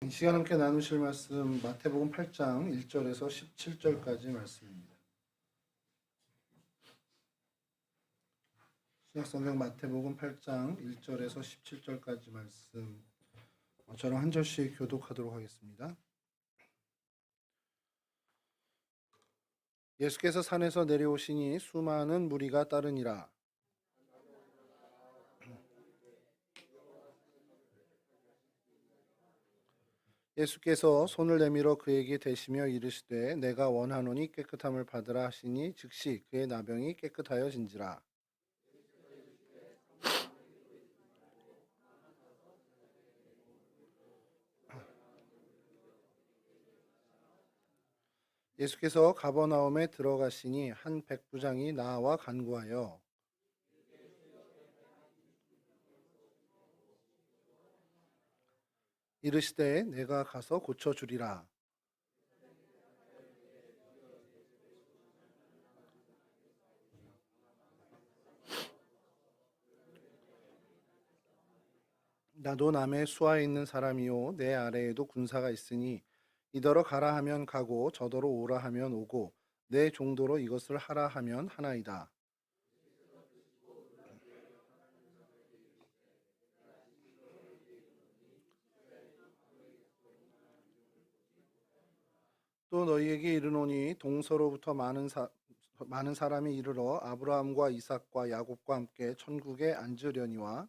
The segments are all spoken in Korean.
이 시간 함께 나누실 말씀 마태복음 8장 1절에서 17절까지 말씀입니다. 신약성경 마태복음 8장 1절에서 17절까지 말씀 저랑 한 절씩 교독하도록 하겠습니다. 예수께서 산에서 내려오시니 수많은 무리가 따르니라. 예수께서 손을 내밀어 그에게 대시며 이르시되 내가 원하노니 깨끗함을 받으라 하시니 즉시 그의 나병이 깨끗하여진지라. 예수께서 가버나움에 들어가시니 한 백부장이 나와 간구하여 이르시되 내가 가서 고쳐주리라. 나도 남의 수하에 있는 사람이요 내 아래에도 군사가 있으니 이더러 가라 하면 가고 저더러 오라 하면 오고 내 종도로 이것을 하라 하면 하나이다. 또 너희에게 이르노니 동서로부터 많은 사람이 이르러 아브라함과 이삭과 야곱과 함께 천국에 앉으려니와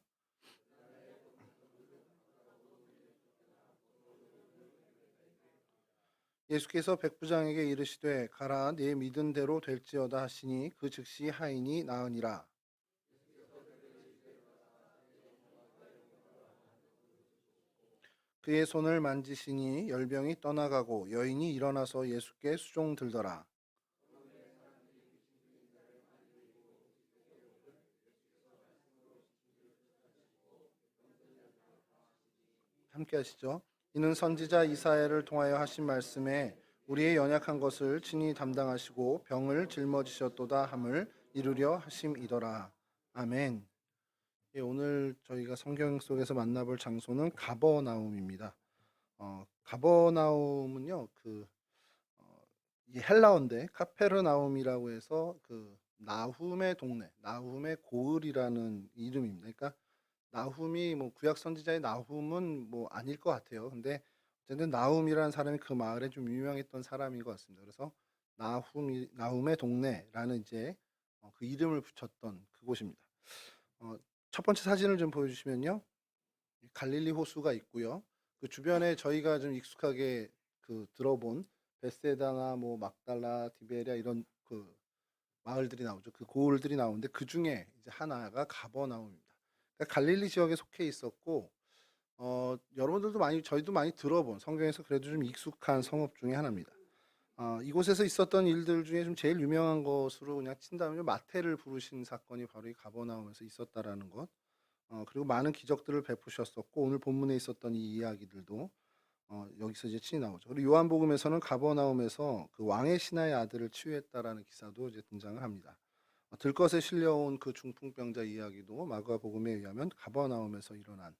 예수께서 백부장에게 이르시되 가라 네 믿은 대로 될지어다 하시니 그 즉시 하인이 나으니라. 그의 손을 만지시니 열병이 떠나가고 여인이 일어나서 예수께 수종 들더라. 함께 하시죠. 이는 선지자 이사야를 통하여 하신 말씀에 우리의 연약한 것을 친히 담당하시고 병을 짊어지셨도다 함을 이루려 하심이더라. 아멘. 예, 오늘 저희가 성경 속에서 만나볼 장소는 가버나움입니다. 가버나움은요, 이 헬라어인데 카페르나움이라고 해서 그 나훔의 동네, 나훔의 고을이라는 이름입니다. 그러니까 나훔이 뭐 구약 선지자의 나훔은 뭐 아닐 것 같아요. 근데 어쨌든 나훔이라는 사람이 그 마을에 좀 유명했던 사람인 것 같습니다. 그래서 나훔의 동네라는 이제 그 이름을 붙였던 그곳입니다. 어, 첫 번째 사진을 좀 보여주시면요, 갈릴리 호수가 있고요. 그 주변에 저희가 좀 익숙하게 그 들어본 베세다나 뭐 막달라, 디베랴 이런 그 마을들이 나오죠. 그 고을들이 나오는데 그 중에 이제 하나가 가버나움입니다. 그러니까 갈릴리 지역에 속해 있었고 여러분들도 많이 저희도 많이 들어본 성경에서 그래도 좀 익숙한 성읍 중에 하나입니다. 이곳에서 있었던 일들 중에 좀 제일 유명한 것으로 그냥 친다면 마태를 부르신 사건이 바로 이 가버나움에서 있었다라는 것. 그리고 많은 기적들을 베푸셨었고 오늘 본문에 있었던 이 이야기들도 여기서 이제 친히 나오죠. 그리고 요한복음에서는 가버나움에서 그 왕의 신하의 아들을 치유했다라는 기사도 이제 등장을 합니다. 들것에 실려온 그 중풍병자 이야기도 마가복음에 의하면 가버나움에서 일어난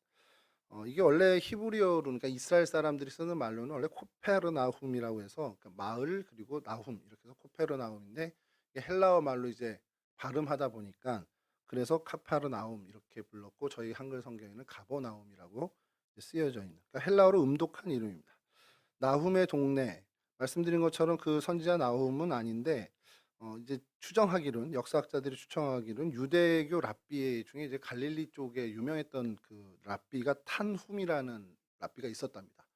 이게 원래 히브리어로 그러니까 이스라엘 사람들이 쓰는 말로는 원래 코페르나훔이라고 해서 그러니까 마을 그리고 나훔 이렇게 해서 코페르나움인데 이게 헬라어 말로 이제 발음하다 보니까 그래서 카파르나움 이렇게 불렀고 저희 한글 성경에는 가버나움이라고 쓰여져 있는 그러니까 헬라어로 음독한 이름입니다. 나훔의 동네 말씀드린 것처럼 그 선지자 나훔은 아닌데 이제 추정하기로는 역사학자들이 추정하기로는 유대교 랍비 중에 이제 갈릴리 쪽에 유명했던 그 랍비가 탄훔이라는 랍비가 있었답니다.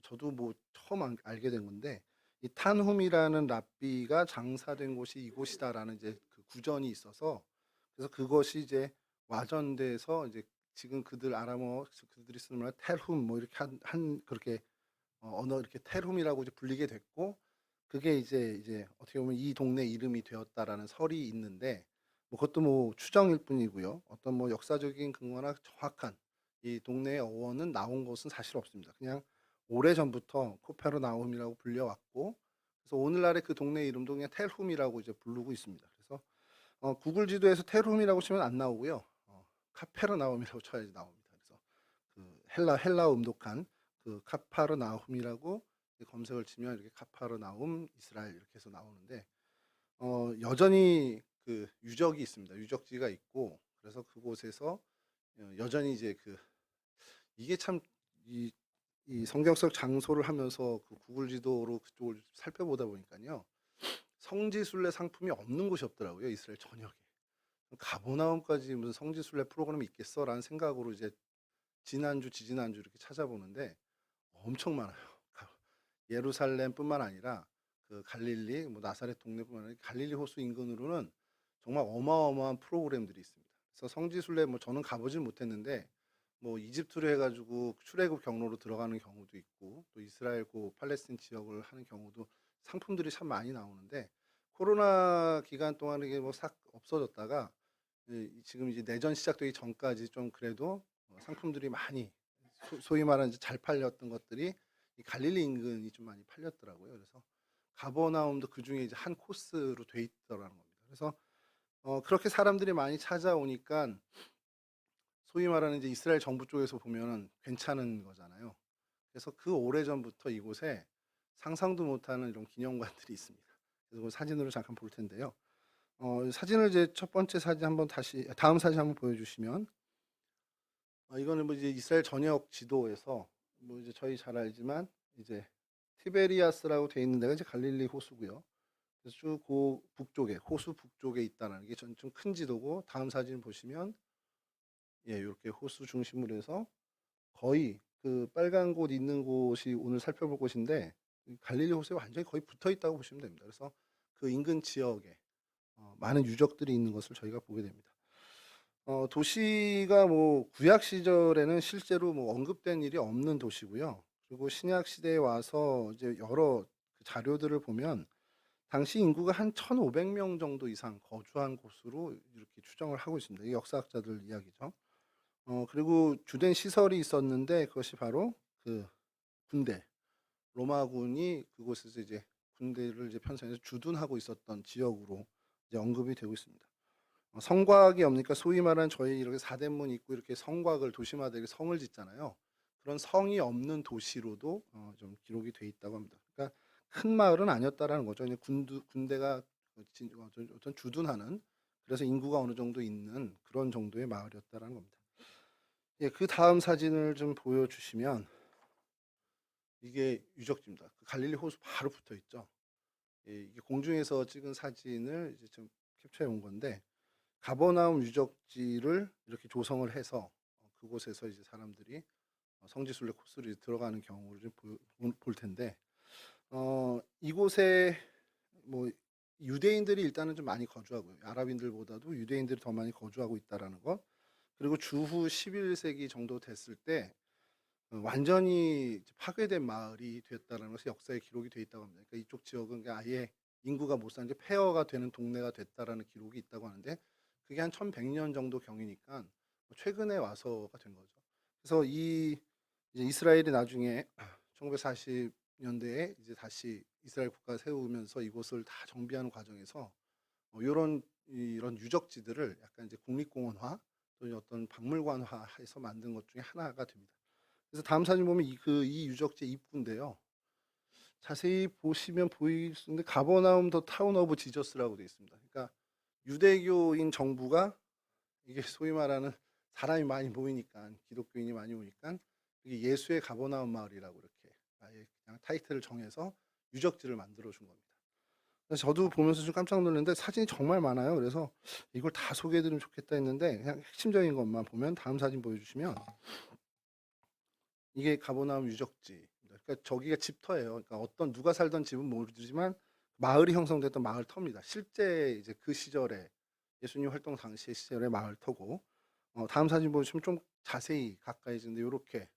저도 뭐 처음 알게 된 건데 이 탄훔이라는 랍비가 장사된 곳이 이곳이다라는 이제 그 구전이 있어서 그래서 그것이 이제 와전돼서 이제 지금 그들 아람어 그들이 쓰는 말 텔훔 뭐 이렇게 한 그렇게 언어 이렇게 텔훔이라고 이제 불리게 됐고 그게 이제 어떻게 보면 이 동네 이름이 되었다라는 설이 있는데 뭐 그것도 뭐 추정일 뿐이고요. 어떤 뭐 역사적인 근거나 정확한 이 동네의 어원은 나온 것은 사실 없습니다. 그냥 오래전부터 코페르나움이라고 불려왔고 그래서 오늘날의 그 동네 이름도 그냥 텔훔이라고 이제 부르고 있습니다. 그래서 구글 지도에서 텔훔이라고 치면 안 나오고요. 카페르나움이라고 쳐야지 나옵니다. 그래서 그 헬라 음독한 그 카파르나움이라고 검색을 치면 이렇게 카파르나움 이스라엘 이렇게 해서 나오는데 여전히 그 유적이 있습니다. 유적지가 있고 그래서 그곳에서 여전히 이제 그 이게 참 이 성경 속 장소를 하면서 그 구글 지도로 그쪽을 살펴보다 보니까요. 성지순례 상품이 없는 곳이 없더라고요, 이스라엘 전역에. 가버나움까지 무슨 성지순례 프로그램이 있겠어라는 생각으로 이제 지난주, 지지난주 이렇게 찾아보는데 엄청 많아요. 예루살렘뿐만 아니라 그 갈릴리, 뭐 나사렛 동네뿐만 아니라 갈릴리 호수 인근으로는 정말 어마어마한 프로그램들이 있습니다. 그래서 성지순례 뭐 저는 가보질 못했는데 뭐 이집트로 해가지고 출애굽 경로로 들어가는 경우도 있고 또 이스라엘 고 팔레스틴 지역을 하는 경우도 상품들이 참 많이 나오는데 코로나 기간 동안 이게 뭐 싹 없어졌다가 지금 이제 내전 시작되기 전까지 좀 그래도 상품들이 많이 소위 말하는 이제 잘 팔렸던 것들이 이 갈릴리 인근이 좀 많이 팔렸더라고요. 그래서 가버나움도 그 중에 이제 한 코스로 돼 있더라는 겁니다. 그래서 그렇게 사람들이 많이 찾아오니까 소위 말하는 이제 이스라엘 정부 쪽에서 보면은 괜찮은 거잖아요. 그래서 그 오래전부터 이곳에 상상도 못하는 이런 기념관들이 있습니다. 그래서 그 사진으로 잠깐 볼 텐데요. 사진을 이제 첫 번째 사진 한번 다시 다음 사진 한번 보여주시면 이거는 뭐 이제 이스라엘 전역 지도에서 뭐 이제 저희 잘 알지만 이제 티베리아스라고 돼 있는 데가 이제 갈릴리 호수고요. 그래서 쭉 그 북쪽에 호수 북쪽에 있다는 게 좀 큰 지도고 다음 사진 보시면 예, 이렇게 호수 중심으로 해서 거의 그 빨간 곳 있는 곳이 오늘 살펴볼 곳인데 갈릴리 호수에 완전히 거의 붙어 있다고 보시면 됩니다. 그래서 그 인근 지역에 많은 유적들이 있는 것을 저희가 보게 됩니다. 도시가 뭐 구약 시절에는 실제로 뭐 언급된 일이 없는 도시고요. 그리고 신약 시대에 와서 이제 여러 그 자료들을 보면 당시 인구가 한 1,500명 정도 이상 거주한 곳으로 이렇게 추정을 하고 있습니다. 이 역사학자들 이야기죠. 그리고 주된 시설이 있었는데 그것이 바로 그 군대, 로마군이 그곳에서 이제 군대를 이제 편성해서 주둔하고 있었던 지역으로 이제 언급이 되고 있습니다. 성곽이 없으니까 소위 말하는 저희 이렇게 사대문 있고 이렇게 성곽을 도시마다 이렇게 성을 짓잖아요. 그런 성이 없는 도시로도 좀 기록이 돼 있다고 합니다. 그러니까 큰 마을은 아니었다라는 거죠. 그냥 군대가 어떤 주둔하는 그래서 인구가 어느 정도 있는 그런 정도의 마을이었다라는 겁니다. 예, 그 다음 사진을 좀 보여주시면 이게 유적지입니다. 그 갈릴리 호수 바로 붙어 있죠. 예, 이게 공중에서 찍은 사진을 이제 좀 캡처해 온 건데 가버나움 유적지를 이렇게 조성을 해서 그곳에서 이제 사람들이 성지순례 코스를 들어가는 경우를 좀 볼 텐데 이곳에 뭐 유대인들이 일단은 좀 많이 거주하고요. 아랍인들보다도 유대인들이 더 많이 거주하고 있다라는 것. 그리고 주후 11세기 정도 됐을 때 완전히 파괴된 마을이 됐다는 것이 역사에 기록이 돼 있다고 합니다. 그러니까 이쪽 지역은 그냥 아예 인구가 못 사는 폐허가 되는 동네가 됐다라는 기록이 있다고 하는데 그게 한 1100년 정도 경이니까 최근에 와서가 된 거죠. 그래서 이제 이스라엘이 나중에 1940년대에 이제 다시 이스라엘 국가 세우면서 이곳을 다 정비하는 과정에서 이런 유적지들을 약간 이제 국립공원화 또는 어떤 박물관화해서 만든 것 중에 하나가 됩니다. 그래서 다음 사진 보면 이 유적지 입구인데요. 자세히 보시면 보일 수 있는데 가버나움 더 타운 오브 지저스라고 되어 있습니다. 그러니까 유대교인 정부가 이게 소위 말하는 사람이 많이 모이니까 기독교인이 많이 오니까 이게 예수의 가버나움 마을이라고 이렇게 아예 그냥 타이틀을 정해서 유적지를 만들어 준 겁니다. 그래서 저도 보면서 좀 깜짝 놀랐는데 사진이 정말 많아요. 그래서 이걸 다 소개해드리면 좋겠다 했는데 그냥 핵심적인 것만 보면 다음 사진 보여주시면 이게 가버나움 유적지. 그러니까 저기가 집터예요. 그러니까 어떤 누가 살던 집은 모르지만 마을이 형성됐던 마을 터입니다. 실제 이제 그 시절에 예수님 활동 당시의 시절의 마을 터고 다음 사진 보시면 좀 자세히 가까이 지는데 요렇게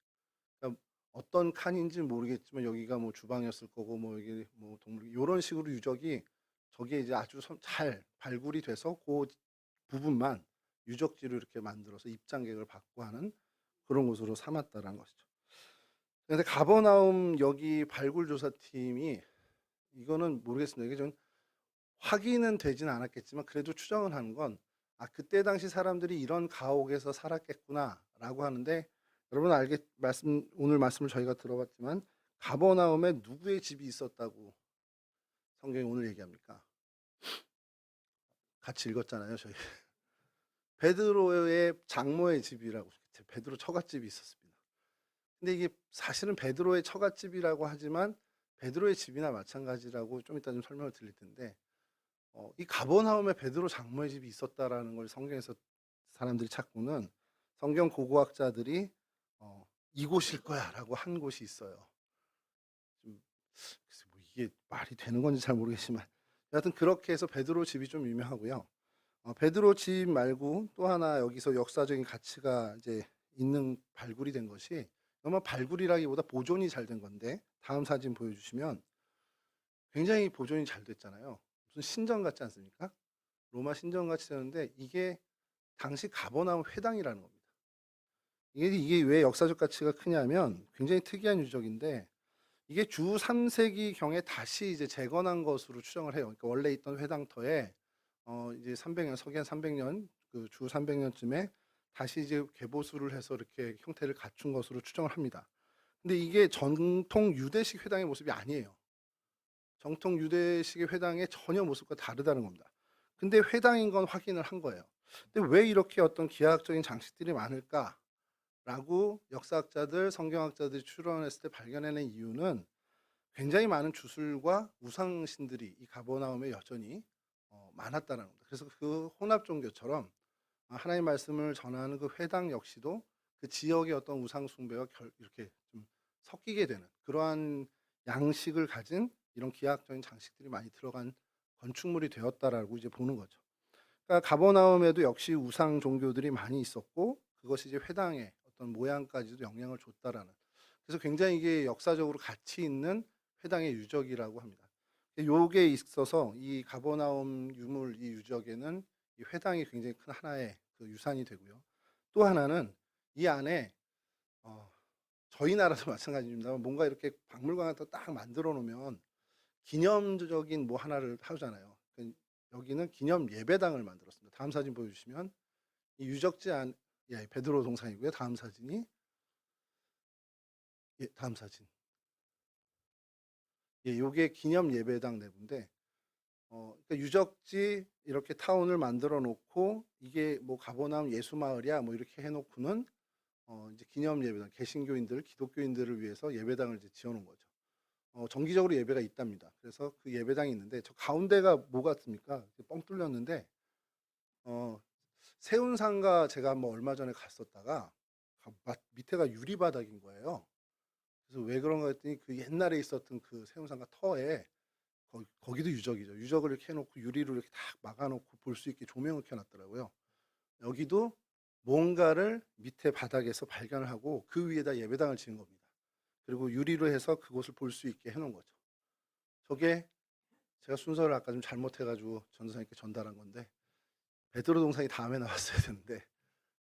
그러니까 어떤 칸인지 모르겠지만 여기가 뭐 주방이었을 거고 뭐 여기 뭐 동물 요런 식으로 유적이 저기에 이제 아주 잘 발굴이 돼서 그 부분만 유적지로 이렇게 만들어서 입장객을 받고 하는 그런 곳으로 삼았다라는 것이죠. 근데 가버나움 여기 발굴 조사팀이 이거는 모르겠습니다. 이게 좀 확인은 되진 않았겠지만 그래도 추정을 하는 건 그때 당시 사람들이 이런 가옥에서 살았겠구나라고 하는데 여러분 오늘 말씀을 저희가 들어봤지만 가버나움에 누구의 집이 있었다고 성경이 오늘 얘기합니까? 같이 읽었잖아요, 저희. 베드로의 장모의 집이라고. 베드로 처갓집이 있었습니다. 근데 이게 사실은 베드로의 처갓집이라고 하지만 베드로의 집이나 마찬가지라고 좀 이따 좀 설명을 드릴 텐데, 이 가버나움에 베드로 장모의 집이 있었다라는 걸 성경에서 사람들이 찾고는 성경 고고학자들이 이곳일 거야라고 한 곳이 있어요. 좀 글쎄 뭐 이게 말이 되는 건지 잘 모르겠지만 여하튼 그렇게 해서 베드로 집이 좀 유명하고요. 베드로 집 말고 또 하나 여기서 역사적인 가치가 이제 있는 발굴이 된 것이, 아마 발굴이라기보다 보존이 잘 된 건데, 다음 사진 보여주시면 굉장히 보존이 잘 됐잖아요. 무슨 신전 같지 않습니까? 로마 신전 같이 되는데 이게 당시 가버나움 회당이라는 겁니다. 이게 왜 역사적 가치가 크냐면 굉장히 특이한 유적인데, 이게 주 3세기 경에 다시 이제 재건한 것으로 추정을 해요. 그러니까 원래 있던 회당터에 이제 300년, 서기 한 300년, 그 주 300년쯤에 다시 이제 개보수를 해서 이렇게 형태를 갖춘 것으로 추정을 합니다. 근데 이게 전통 유대식 회당의 모습이 아니에요. 정통 유대식의 회당의 전혀 모습과 다르다는 겁니다. 근데 회당인 건 확인을 한 거예요. 근데 왜 이렇게 어떤 기하학적인 장식들이 많을까라고 역사학자들, 성경학자들이 추론했을 때 발견해낸 이유는, 굉장히 많은 주술과 우상신들이 이 가버나움에 여전히 많았다는 겁니다. 그래서 그 혼합 종교처럼 하나님의 말씀을 전하는 그 회당 역시도 그 지역의 어떤 우상 숭배와 이렇게 좀 섞이게 되는 그러한 양식을 가진 이런 기하학적인 장식들이 많이 들어간 건축물이 되었다라고 이제 보는 거죠. 그러니까 가버나움에도 역시 우상 종교들이 많이 있었고, 그것이 이제 회당의 어떤 모양까지도 영향을 줬다라는. 그래서 굉장히 이게 역사적으로 가치 있는 회당의 유적이라고 합니다. 요게 있어서 이 가버나움 유물 이 유적에는 이 회당이 굉장히 큰 하나의 그 유산이 되고요. 또 하나는 이 안에 저희 나라도 마찬가지입니다만 뭔가 이렇게 박물관 같은 거 딱 만들어 놓으면 기념적인 뭐 하나를 하잖아요. 여기는 기념 예배당을 만들었습니다. 다음 사진 보여주시면 이 유적지 안, 예, 베드로 동상이고요. 다음 사진이, 예, 다음 사진. 예, 요게 기념 예배당 내부인데, 그러니까 유적지 이렇게 타운을 만들어 놓고 이게 뭐 가버나움 예수마을이야 뭐 이렇게 해놓고는 이제 기념 예배당, 개신교인들, 기독교인들을 위해서 예배당을 이제 지어놓은 거죠. 정기적으로 예배가 있답니다. 그래서 그 예배당이 있는데 저 가운데가 뭐 같습니까? 뻥 뚫렸는데 세운상가 제가 뭐 얼마 전에 갔었다가 밑에가 유리바닥인 거예요. 그래서 왜 그런가 했더니 그 옛날에 있었던 그 세운상가 터에 거기도 유적이죠. 유적을 이렇게 해놓고 유리로 이렇게 딱 막아놓고 볼 수 있게 조명을 켜놨더라고요. 여기도 뭔가를 밑에 바닥에서 발견을 하고 그 위에다 예배당을 지은 겁니다. 그리고 유리로 해서 그곳을 볼 수 있게 해놓은 거죠. 저게 제가 순서를 아까 좀 잘못해가지고 전도사님께 전달한 건데, 베드로 동상이 다음에 나왔어야 되는데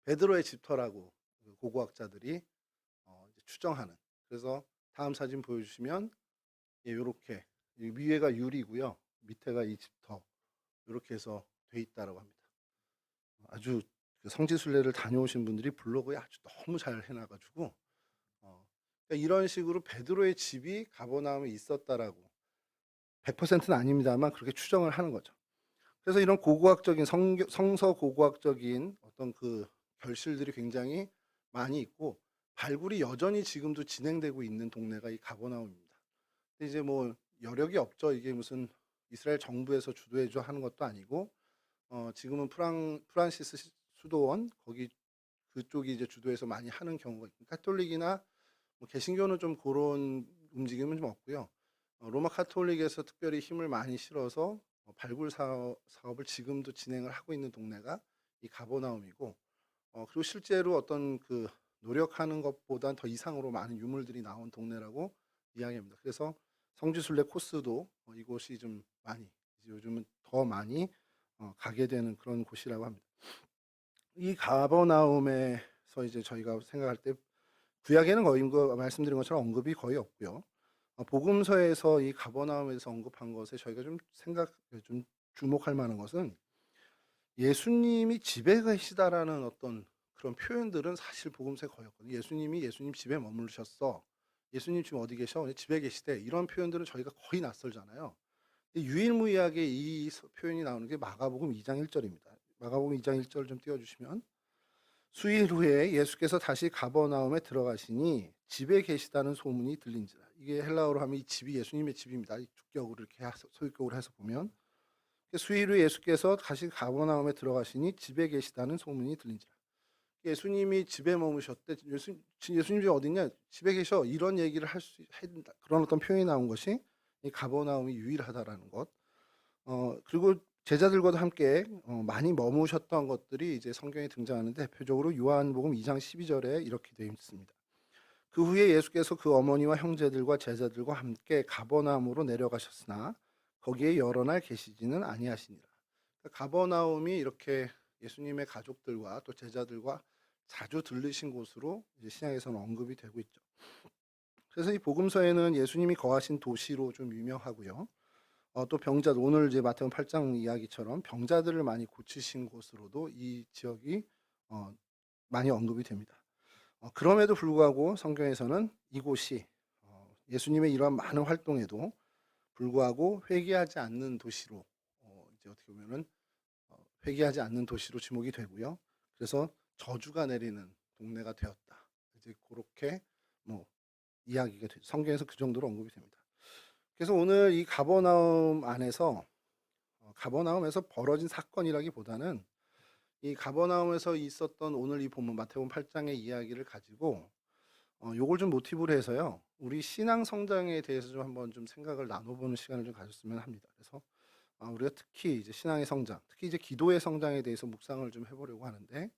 베드로의 집터라고 그 고고학자들이 이제 추정하는. 그래서 다음 사진 보여주시면 이렇게 위에가 유리고요, 밑에가 이 집터 이렇게 해서 돼 있다라고 합니다. 아주 그 성지순례를 다녀오신 분들이 블로그에 아주 너무 잘 해놔가지고 그러니까 이런 식으로 베드로의 집이 가버나움에 있었다라고, 100%는 아닙니다만 그렇게 추정을 하는 거죠. 그래서 이런 고고학적인 성서 고고학적인 어떤 그 결실들이 굉장히 많이 있고, 발굴이 여전히 지금도 진행되고 있는 동네가 이 가버나움입니다. 근데 이제 뭐 여력이 없죠. 이게 무슨 이스라엘 정부에서 주도해줘 하는 것도 아니고, 지금은 프란시스 수도원 거기 그쪽이 이제 주도해서 많이 하는 경우가 있고, 카톨릭이나 뭐 개신교는 좀 그런 움직임은 좀 없고요. 로마 카톨릭에서 특별히 힘을 많이 실어서 발굴 사업을 지금도 진행을 하고 있는 동네가 이 가버나움이고, 그리고 실제로 어떤 그 노력하는 것보다 더 이상으로 많은 유물들이 나온 동네라고 이야기합니다. 그래서 성지순례 코스도 이곳이 좀 많이, 이제 요즘은 더 많이 가게 되는 그런 곳이라고 합니다. 이 가버나움에서 이제 저희가 생각할 때 구약에는 거의 말씀드린 것처럼 언급이 거의 없고요. 복음서에서 이 가버나움에서 언급한 것에 저희가 좀 주목할 만한 것은 예수님이 집에 계시다라는 어떤 그런 표현들은 사실 복음서에 거의 없거든요. 예수님 집에 머무르셨어. 예수님 지금 어디 계셔? 집에 계시대. 이런 표현들은 저희가 거의 낯설잖아요. 유일무이하게 이 표현이 나오는 게 마가복음 2장 1절입니다. 마가복음 2장 1절 좀 띄워주시면, 수일 후에 예수께서 다시 가버나움에 들어가시니 집에 계시다는 소문이 들린지라. 이게 헬라어로 하면 이 집이 예수님의 집입니다. 주격으로 이렇게 소유격으로 해서 보면, 수일 후에 예수께서 다시 가버나움에 들어가시니 집에 계시다는 소문이 들린지라. 예수님이 집에 머무셨대. 예수님 집이 어딨냐? 집에 계셔. 이런 얘기를 할 수 한다. 그런 어떤 표현이 나온 것이 이 가버나움이 유일하다라는 것. 그리고 제자들과도 함께 많이 머무셨던 것들이 이제 성경에 등장하는데, 대표적으로 요한복음 2장 12절에 이렇게 되어 있습니다. 그 후에 예수께서 그 어머니와 형제들과 제자들과 함께 가버나움으로 내려가셨으나 거기에 여러 날 계시지는 아니하시니라. 그러니까 가버나움이 이렇게 예수님의 가족들과 또 제자들과 자주 들르신 곳으로 이제 신약에서는 언급이 되고 있죠. 그래서 이 복음서에는 예수님이 거하신 도시로 좀 유명하고요. 또 병자들, 오늘 이제 마태복음 8장 이야기처럼 병자들을 많이 고치신 곳으로도 이 지역이 많이 언급이 됩니다. 그럼에도 불구하고 성경에서는 이곳이 예수님의 이러한 많은 활동에도 불구하고 회개하지 않는 도시로, 이제 어떻게 보면은 회개하지 않는 도시로 지목이 되고요. 그래서 저주가 내리는 동네가 되었다. 이제 그렇게 뭐 이야기가 성경에서 그 정도로 언급이 됩니다. 그래서 오늘 이 가버나움에서 벌어진 사건이라기보다는 이 가버나움에서 있었던 오늘 이 본문 마태복음 8장의 이야기를 가지고 요걸 좀 모티브로 해서요, 우리 신앙 성장에 대해서 좀 한번 좀 생각을 나눠보는 시간을 좀 가졌으면 합니다. 그래서 우리가 특히 이제 신앙의 성장, 특히 이제 기도의 성장에 대해서 묵상을 좀 해보려고 하는데,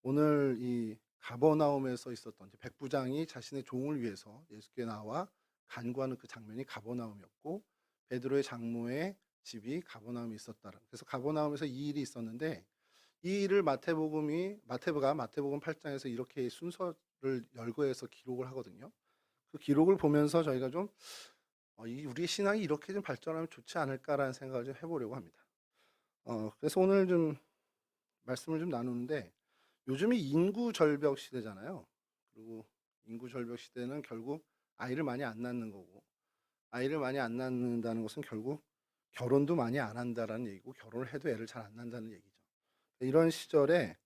오늘 이 가버나움에서 있었던 이제 백부장이 자신의 종을 위해서 예수께 나와 간구하는 그 장면이 가버나움이었고, 베드로의 장모의 집이 가버나움에 있었다라. 그래서 가버나움에서 이 일이 있었는데, 이 일을 마태가 마태복음 8장에서 이렇게 순서를 열거해서 기록을 하거든요. 그 기록을 보면서 저희가 좀 우리의 신앙이 이렇게 좀 발전하면 좋지 않을까라는 생각을 좀 해보려고 합니다. 그래서 오늘 좀 말씀을 좀 나누는데, 요즘이 인구 절벽 시대잖아요. 그리고 인구 절벽 시대는 결국 아이를 많이 안 낳는 거고, 아이를 많이 안 낳는다는 것은 결국 결혼도 많이 안 한다라는 얘기고, 결혼을 해도 애를 잘 안 낳는다는 얘기죠. 이런 시절에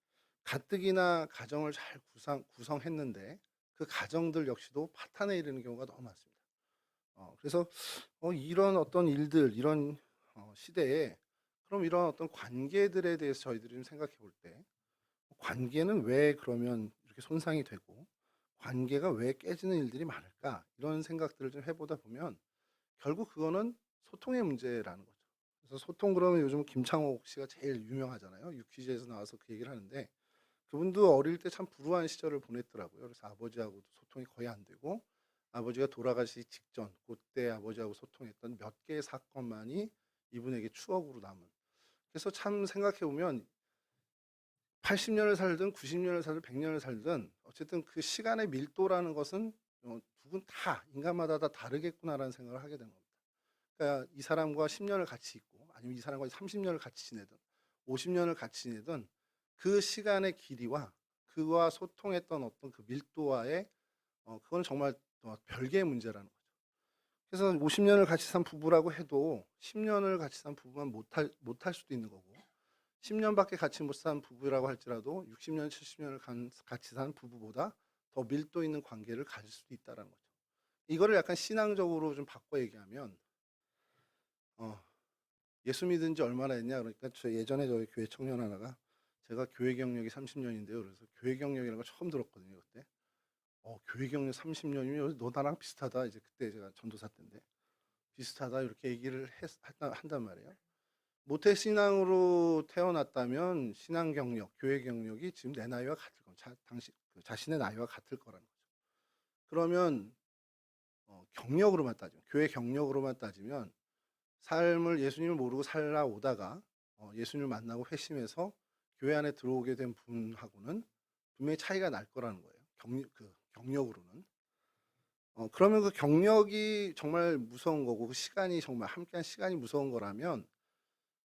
가뜩이나 가정을 잘 구성했는데 그 가정들 역시도 파탄에 이르는 경우가 너무 많습니다. 그래서 이런 어떤 일들, 이런 시대에 그럼 이런 어떤 관계들에 대해서 저희들이 좀 생각해 볼 때, 관계는 왜 그러면 이렇게 손상이 되고 관계가 왜 깨지는 일들이 많을까, 이런 생각들을 좀 해보다 보면 결국 그거는 소통의 문제라는 거죠. 그래서 소통, 그러면 요즘 김창옥 씨가 제일 유명하잖아요. 유퀴즈에서 나와서 그 얘기를 하는데, 그분도 어릴 때 참 불우한 시절을 보냈더라고요. 그래서 아버지하고도 소통이 거의 안 되고, 아버지가 돌아가시기 직전 그때 아버지하고 소통했던 몇 개의 사건만이 이분에게 추억으로 남은. 그래서 참 생각해 보면 80년을 살든 90년을 살든 100년을 살든 어쨌든 그 시간의 밀도라는 것은 두 분 다 인간마다 다 다르겠구나라는 생각을 하게 된 겁니다. 그러니까 이 사람과 10년을 같이 있고, 아니면 이 사람과 30년을 같이 지내든 50년을 같이 지내든 그 시간의 길이와 그와 소통했던 어떤 그 밀도와의 그건 정말 별개의 문제라는 거죠. 그래서 50년을 같이 산 부부라고 해도 10년을 같이 산 부부만 못할 수도 있는 거고, 10년밖에 같이 못 산 부부라고 할지라도 60년, 70년을 같이 산 부부보다 더 밀도 있는 관계를 가질 수도 있다는 거죠. 이거를 약간 신앙적으로 좀 바꿔 얘기하면, 어, 예수 믿은 지 얼마나 됐냐 그러니까, 예전에 저희 교회 청년 하나가, 제가 교회 경력이 30년인데요. 그래서 교회 경력이라는 걸 처음 들었거든요. 그때 교회 경력 30년이면 너 나랑 비슷하다. 이제 그때 제가 전도사 때인데 비슷하다 이렇게 얘기를 한단 말이에요. 모태 신앙으로 태어났다면 신앙 경력, 교회 경력이 지금 내 나이와 같을 겁니다. 당시 자신의 나이와 같을 거라는 거죠. 그러면 경력으로만 따지면, 교회 경력으로만 따지면 삶을 예수님을 모르고 살아오다가 예수님을 만나고 회심해서 교회 안에 들어오게 된 분하고는 분명히 차이가 날 거라는 거예요. 경력으로는. 그러면 그 경력이 정말 무서운 거고, 그 시간이 정말 함께한 시간이 무서운 거라면,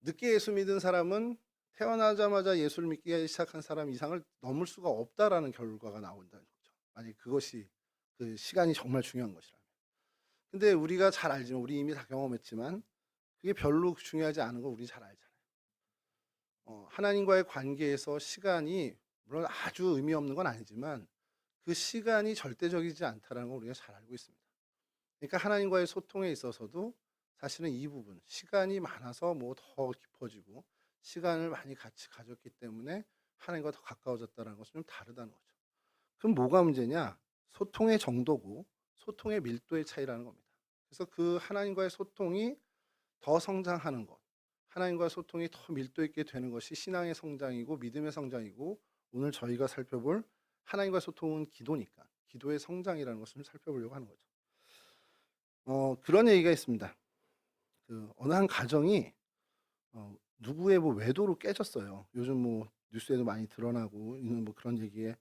늦게 예수 믿은 사람은 태어나자마자 예수를 믿기 시작한 사람 이상을 넘을 수가 없다라는 결과가 나온다는 거죠. 만약에 그것이 그 시간이 정말 중요한 것이라면. 근데 우리가 잘 알지만 우리 이미 다 경험했지만 그게 별로 중요하지 않은 거 우리 잘 알잖아요. 하나님과의 관계에서 시간이 물론 아주 의미 없는 건 아니지만 그 시간이 절대적이지 않다라는 걸 우리가 잘 알고 있습니다. 그러니까 하나님과의 소통에 있어서도 사실은 이 부분 시간이 많아서 뭐 더 깊어지고 시간을 많이 같이 가졌기 때문에 하나님과 더 가까워졌다는 것은 좀 다르다는 거죠. 그럼 뭐가 문제냐? 소통의 정도고 소통의 밀도의 차이라는 겁니다. 그래서 그 하나님과의 소통이 더 성장하는 것, 하나님과 소통이 더 밀도 있게 되는 것이 신앙의 성장이고 믿음의 성장이고 오늘 저희가 살펴볼 하나님과 소통은 기도니까 기도의 성장이라는 것을 좀 살펴보려고 하는 거죠. 그런 얘기가 있습니다. 그 어느 한 가정이 누구의 뭐 외도로 깨졌어요. 요즘 뭐 뉴스에도 많이 드러나고 있는 뭐 그런 얘기에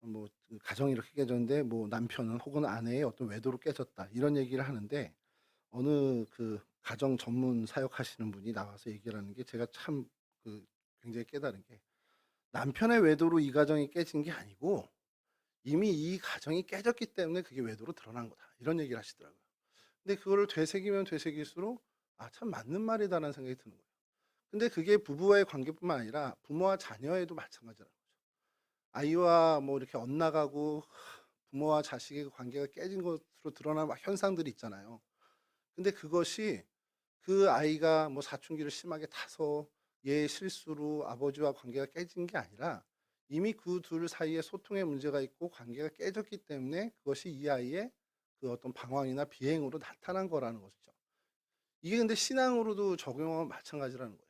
뭐그 가정이 이렇게 깨졌는데 뭐 남편은 혹은 아내의 어떤 외도로 깨졌다 이런 얘기를 하는데 어느 그 가정 전문 사역하시는 분이 나와서 얘기를 하는 게 제가 참 그 굉장히 깨달은 게 남편의 외도로 이 가정이 깨진 게 아니고 이미 이 가정이 깨졌기 때문에 그게 외도로 드러난 거다. 이런 얘기를 하시더라고요. 근데 그거를 되새기면 되새길수록 '아 참 맞는 말이다.'라는 생각이 드는 거예요. 근데 그게 부부와의 관계뿐만 아니라 부모와 자녀에도 마찬가지라는 거죠. 아이와 뭐 이렇게 엇나가고 부모와 자식의 관계가 깨진 것으로 드러나는 막 현상들이 있잖아요. 근데 그것이 그 아이가 뭐 사춘기를 심하게 타서 얘의 실수로 아버지와 관계가 깨진 게 아니라 이미 그 둘 사이에 소통의 문제가 있고 관계가 깨졌기 때문에 그것이 이 아이의 그 어떤 방황이나 비행으로 나타난 거라는 것이죠. 이게 근데 신앙으로도 적용하면 마찬가지라는 거예요.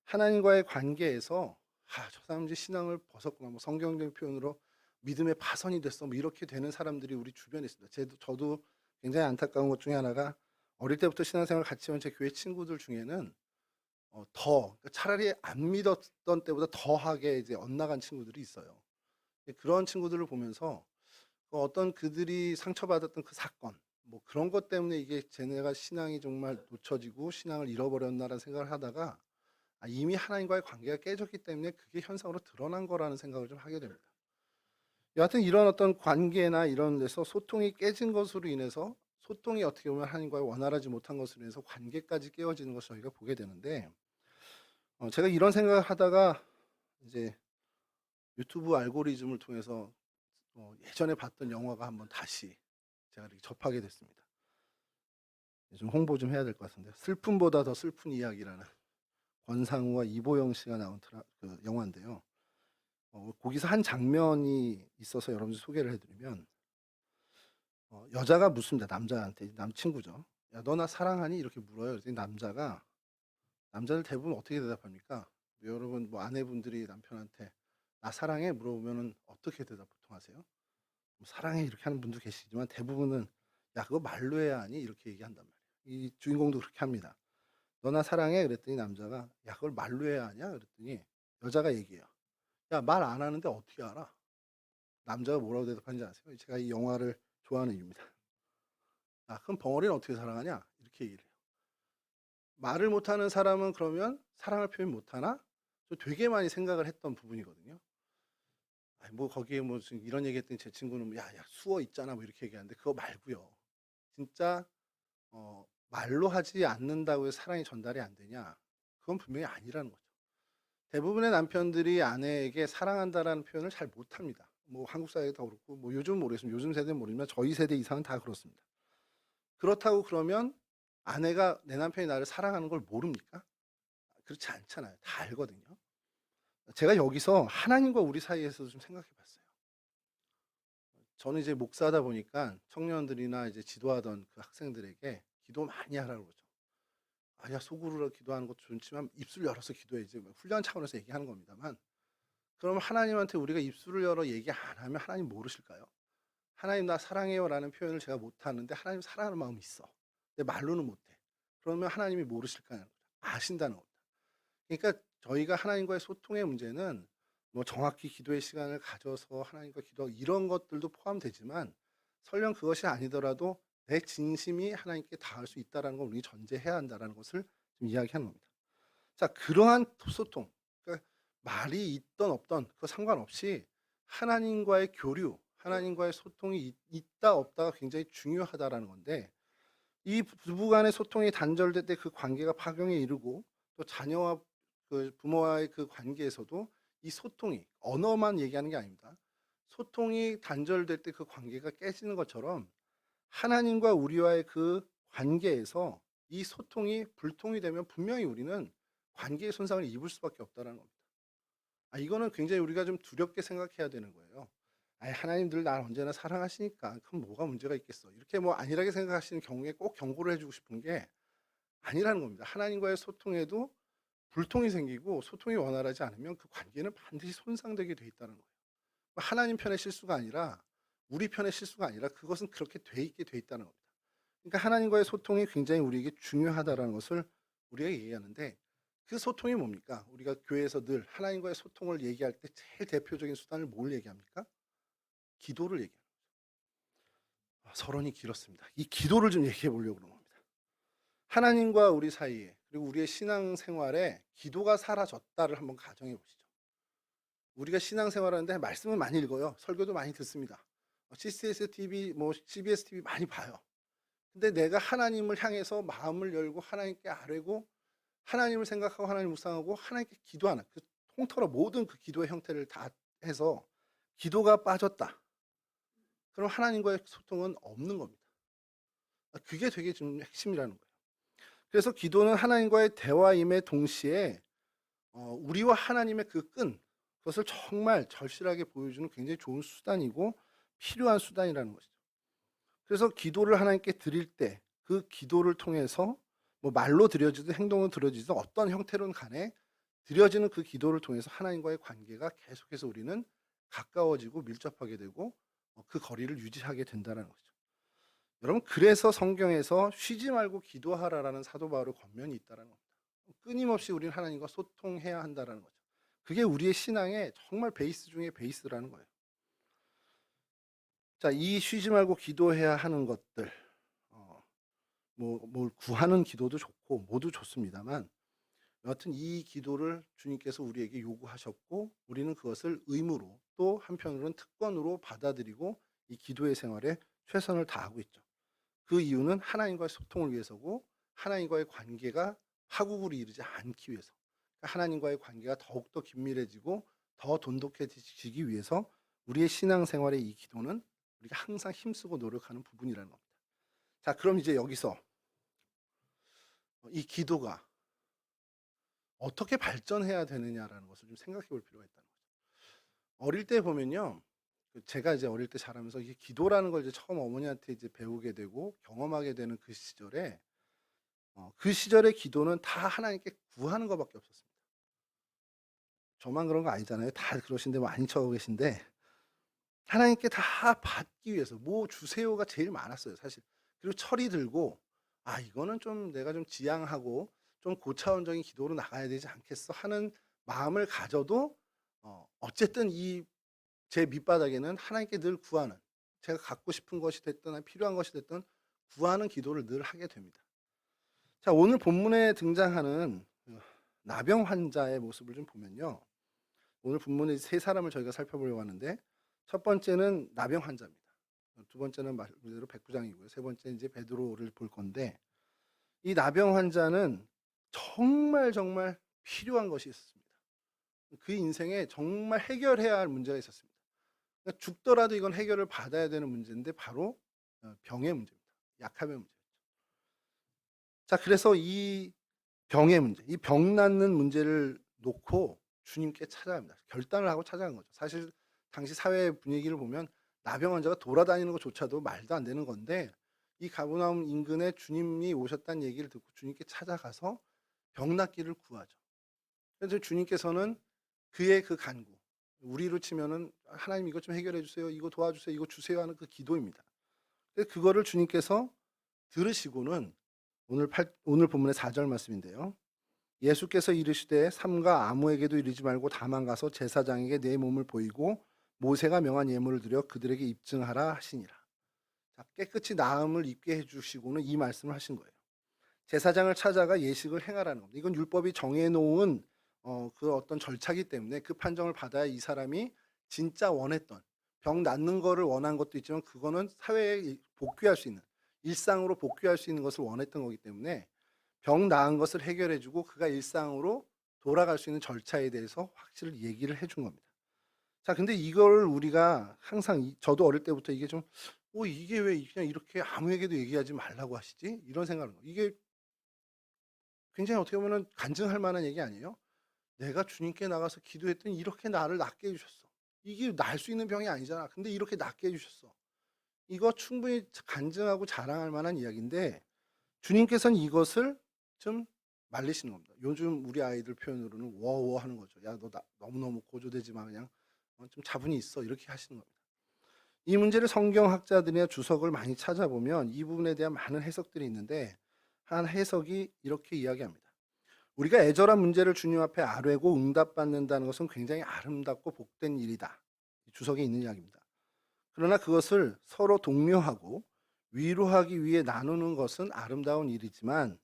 하나님과의 관계에서 '아 저 사람 이제 신앙을 벗었구나.' 뭐 성경적인 표현으로 '믿음의 파선이 됐어.' 뭐 이렇게 되는 사람들이 우리 주변에 있습니다. 저도 굉장히 안타까운 것 중에 하나가 어릴 때부터 신앙생활을 같이 한 제 교회 친구들 중에는 그러니까 차라리 안 믿었던 때보다 더하게 이제 엇나간 친구들이 있어요. 그런 친구들을 보면서 어떤 그들이 상처받았던 그 사건 뭐 그런 것 때문에 이게 '쟤네가 신앙이 정말 놓쳐지고 신앙을 잃어버렸나.'라는 생각을 하다가 이미 하나님과의 관계가 깨졌기 때문에 그게 현상으로 드러난 거라는 생각을 좀 하게 됩니다. 여하튼 이런 어떤 관계나 이런 데서 소통이 깨진 것으로 인해서 소통이 어떻게 보면 하나님과 원활하지 못한 것으로 인해서 관계까지 깨어지는 것을 저희가 보게 되는데 제가 이런 생각을 하다가 이제 유튜브 알고리즘을 통해서 예전에 봤던 영화가 한번 다시 제가 이렇게 접하게 됐습니다. 좀 홍보 좀 해야 될 것 같은데 슬픔보다 더 슬픈 이야기라는 권상우와 이보영 씨가 나온 그 영화인데요. 거기서 한 장면이 있어서 여러분들 소개를 해 드리면 여자가 묻습니다. 남자한테 남친구죠. "야 너 나 사랑하니?" 이렇게 물어요. 그랬더니 남자들 대부분 어떻게 대답합니까? 여러분 뭐 아내분들이 남편한테 "나 사랑해?" 물어보면은 어떻게 대답 보통 하세요? 뭐 "사랑해." 이렇게 하는 분도 계시지만 대부분은 "야 그거 말로 해야 하니?" 이렇게 얘기한단 말이에요. 이 주인공도 그렇게 합니다. "너 나 사랑해?" 그랬더니 남자가 "야 그걸 말로 해야 하냐?" 그랬더니 여자가 얘기해요. "야 말 안 하는데 어떻게 알아?" 남자가 뭐라고 대답하는지 아세요? 제가 이 영화를 좋아하는 이유입니다. "아 그럼 벙어리는 어떻게 사랑하냐?" 이렇게 얘기를 해요. 말을 못하는 사람은 그러면 사랑을 표현 못하나? 저 되게 많이 생각을 했던 부분이거든요. 아니 뭐 거기에 뭐 지금 이런 얘기했더니 제 친구는 뭐 "야야 수어 있잖아." 뭐 이렇게 얘기하는데 그거 말고요. 진짜 말로 하지 않는다고 해서 사랑이 전달이 안 되냐? 그건 분명히 아니라는 거죠. 대부분의 남편들이 아내에게 사랑한다라는 표현을 잘 못합니다. 뭐 한국 사회도 그렇고 뭐 요즘은 모르겠습니다. 요즘 세대는 모르지만 저희 세대 이상은 다 그렇습니다. 그렇다고 그러면 아내가 내 남편이 나를 사랑하는 걸 모릅니까? 그렇지 않잖아요. 다 알거든요. 제가 여기서 하나님과 우리 사이에서도 좀 생각해 봤어요. 저는 이제 목사다 보니까 청년들이나 이제 지도하던 그 학생들에게 기도 많이 하라고 그러죠. 아니야 속으로 기도하는 것도 좋지만 입술 열어서 기도해야지 뭐 훈련 차원에서 얘기하는 겁니다만 그럼 하나님한테 우리가 입술을 열어 얘기 안 하면 하나님 모르실까요? "하나님 나 사랑해요."라는 표현을 제가 못하는데 하나님 사랑하는 마음이 있어. 근데 말로는 못해. 그러면 하나님이 모르실까요? 아신다는 겁니다. 그러니까 저희가 하나님과의 소통의 문제는 뭐 정확히 기도의 시간을 가져서 하나님과 기도하고 이런 것들도 포함되지만 설령 그것이 아니더라도 내 진심이 하나님께 닿을 수 있다라는 걸 우리 전제해야 한다라는 것을 좀 이야기하는 겁니다. 자 그러한 소통 말이 있든 없든 그거 상관없이 하나님과의 교류, 하나님과의 소통이 있다 없다가 굉장히 중요하다라는 건데, 이 부부 간의 소통이 단절될 때 그 관계가 파경에 이르고, 또 자녀와 그 부모와의 그 관계에서도 이 소통이, 언어만 얘기하는 게 아닙니다. 소통이 단절될 때 그 관계가 깨지는 것처럼 하나님과 우리와의 그 관계에서 이 소통이 불통이 되면 분명히 우리는 관계의 손상을 입을 수밖에 없다는 겁니다. 이거는 굉장히 우리가 좀 두렵게 생각해야 되는 거예요. 하나님 늘 날 언제나 사랑하시니까 그럼 뭐가 문제가 있겠어. 이렇게 뭐 안일하게 생각하시는 경우에 꼭 경고를 해 주고 싶은 게 아니라는 겁니다. 하나님과의 소통에도 불통이 생기고 소통이 원활하지 않으면 그 관계는 반드시 손상되게 돼 있다는 거예요. 하나님 편의 실수가 아니라 우리 편의 실수가 아니라 그것은 그렇게 돼 있게 돼 있다는 겁니다. 그러니까 하나님과의 소통이 굉장히 우리에게 중요하다라는 것을 우리가 얘기하는데, 그 소통이 뭡니까? 우리가 교회에서 늘 하나님과의 소통을 얘기할 때 제일 대표적인 수단을 뭘 얘기합니까? 기도를 얘기합니다. 서론이 길었습니다. 이 기도를 좀 얘기해 보려고 그러는 겁니다. 하나님과 우리 사이에, 그리고 우리의 신앙생활에 기도가 사라졌다를 한번 가정해 보시죠. 우리가 신앙생활하는데 말씀은 많이 읽어요. 설교도 많이 듣습니다. CCS TV, CBS TV 많이 봐요. 근데 내가 하나님을 향해서 마음을 열고 하나님께 아뢰고 하나님을 생각하고 하나님을 묵상하고 하나님께 기도하는, 그 통틀어 모든 그 기도의 형태를 다 해서 기도가 빠졌다. 그럼 하나님과의 소통은 없는 겁니다. 그게 되게 좀 핵심이라는 거예요. 그래서 기도는 하나님과의 대화임에 동시에 우리와 하나님의 그 끈, 그것을 정말 절실하게 보여주는 굉장히 좋은 수단이고 필요한 수단이라는 것이죠. 그래서 기도를 하나님께 드릴 때 그 기도를 통해서 뭐 말로 드려지든 행동으로 드려지든 어떤 형태로는 간에 드려지는 그 기도를 통해서 하나님과의 관계가 계속해서 우리는 가까워지고 밀접하게 되고 그 거리를 유지하게 된다는 거죠. 여러분, 그래서 성경에서 쉬지 말고 기도하라라는 사도 바울의 권면이 있다는 겁니다. 끊임없이 우리는 하나님과 소통해야 한다는 거죠. 그게 우리의 신앙의 정말 베이스 중에 베이스라는 거예요. 자, 이 쉬지 말고 기도해야 하는 것들, 뭘 구하는 기도도 좋고 모두 좋습니다만, 여하튼 이 기도를 주님께서 우리에게 요구하셨고 우리는 그것을 의무로, 또 한편으로는 특권으로 받아들이고 이 기도의 생활에 최선을 다하고 있죠. 그 이유는 하나님과의 소통을 위해서고 하나님과의 관계가 파국으로 이르지 않기 위해서, 하나님과의 관계가 더욱더 긴밀해지고 더 돈독해지기 위해서 우리의 신앙생활의 이 기도는 우리가 항상 힘쓰고 노력하는 부분이라는 겁니다. 자, 그럼 이제 여기서 이 기도가 어떻게 발전해야 되느냐라는 것을 좀 생각해 볼 필요가 있다는 거죠. 어릴 때 보면요, 제가 이제 어릴 때 자라면서 이게 기도라는 걸 이제 처음 어머니한테 이제 배우게 되고 경험하게 되는 그 시절에, 그 시절의 기도는 다 하나님께 구하는 것밖에 없었습니다. 저만 그런 거 아니잖아요. 다 그러신데 많이 처하고 계신데, 하나님께 다 받기 위해서 뭐 주세요가 제일 많았어요, 사실. 그리고 철이 들고 이거는 좀 내가 좀 지양하고 좀 고차원적인 기도로 나가야 되지 않겠어 하는 마음을 가져도 어쨌든 이 제 밑바닥에는 하나님께 늘 구하는, 제가 갖고 싶은 것이 됐든 필요한 것이 됐든 구하는 기도를 늘 하게 됩니다. 자, 오늘 본문에 등장하는 나병 환자의 모습을 좀 보면요. 오늘 본문에 세 사람을 저희가 살펴보려고 하는데, 첫 번째는 나병 환자입니다. 두 번째는 말 그대로 백부장이고요. 세 번째는 이제 베드로를 볼 건데, 이 나병 환자는 정말 정말 필요한 것이 있었습니다. 그 인생에 정말 해결해야 할 문제가 있었습니다. 그러니까 죽더라도 이건 해결을 받아야 되는 문제인데 바로 병의 문제입니다. 약함의 문제였죠. 자, 그래서 이 병의 문제, 이 병 낫는 문제를 놓고 주님께 찾아갑니다. 결단을 하고 찾아간 거죠. 사실 당시 사회 분위기를 보면 나병 환자가 돌아다니는 것조차도 말도 안 되는 건데, 이 가버나움 인근에 주님이 오셨다는 얘기를 듣고 주님께 찾아가서 병 낫기를 구하죠. 그래서 주님께서는 그의 그 간구, 우리로 치면은 하나님 이것 좀 해결해 주세요, 이거 도와주세요, 이거 주세요 하는 그 기도입니다. 그거를 주님께서 들으시고는 오늘 본문의 4절 말씀인데요. 예수께서 이르시되 삼가 아무에게도 이르지 말고 다만 가서 제사장에게 내 몸을 보이고 모세가 명한 예물을 드려 그들에게 입증하라 하시니라. 자, 깨끗이 나음을 입게 해주시고는 이 말씀을 하신 거예요. 제사장을 찾아가 예식을 행하라는 겁니다. 이건 율법이 정해놓은 그 어떤 절차기 때문에 그 판정을 받아야 이 사람이 진짜 원했던 병 낫는 거를 원한 것도 있지만 그거는 사회에 복귀할 수 있는 일상으로 복귀할 수 있는 것을 원했던 거기 때문에 병 나은 것을 해결해 주고 그가 일상으로 돌아갈 수 있는 절차에 대해서 확실히 얘기를 해준 겁니다. 자 근데 이걸 우리가 항상 저도 어릴 때부터 이게 좀 '이게 왜 그냥 이렇게 아무에게도 얘기하지 말라고 하시지?' 이런 생각을 이게 굉장히 어떻게 보면은 간증할 만한 얘기 아니에요? '내가 주님께 나가서 기도했더니 이렇게 나를 낫게 해 주셨어. 이게 나을 수 있는 병이 아니잖아. 근데 이렇게 낫게 해 주셨어.' 이거 충분히 간증하고 자랑할 만한 이야기인데 주님께서는 이것을 좀 말리시는 겁니다. 요즘 우리 아이들 표현으로는 워워 하는 거죠. "야 너 너무너무 고조되지 마. 그냥 좀 자분히 있어." 이렇게 하시는 겁니다. 이 문제를 성경학자들이나 주석을 많이 찾아보면 이 부분에 대한 많은 해석들이 있는데 한 해석이 이렇게 이야기합니다. "우리가 애절한 문제를 주님 앞에 아뢰고 응답받는다는 것은 굉장히 아름답고 복된 일이다." 이 주석에 있는 이야기입니다. 그러나 그것을 서로 독려하고 위로하기 위해 나누는 것은 아름다운 일이지만